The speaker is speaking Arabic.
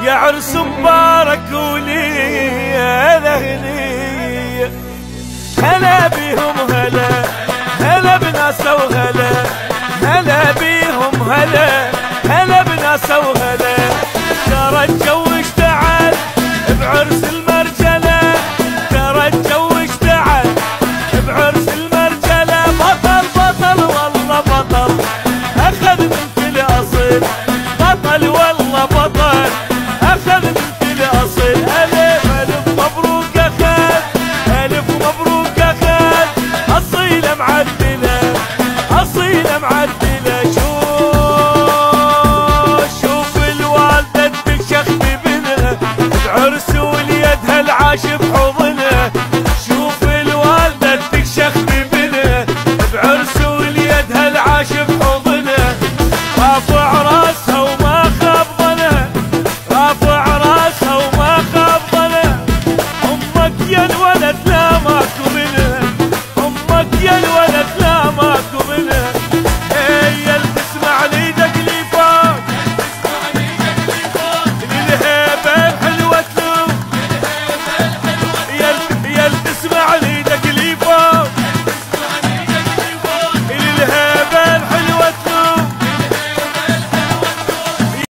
يا عرس مبارك ولي اهلي. هلا بيهم هلا، هلا بناسه وهلا، هلا بيهم هلا، هلا بناسه وهلا. ترى الجو اشتعل بعرس المرجله، ترى الجو اشتعل بعرس المرجله. بطل بطل والله بطل اخذ من كل اصيل، بطل والله بطل اخذ من كل اصيل. الف الف مبروك اخذ، الف مبروك اخذ، اصيله معدله، اصيله معدله. شوف الوالده تكشخ ببنها بعرس وليدها العاش بحضنها. شوف الوالده تكشخ ببنها بعرس وليدها العاش بحضنها. رافع راسها وما خاب ظنها، رافع راسها وما خاب ظنها. امك يا الولد لا ماكو منها، امك يا الولد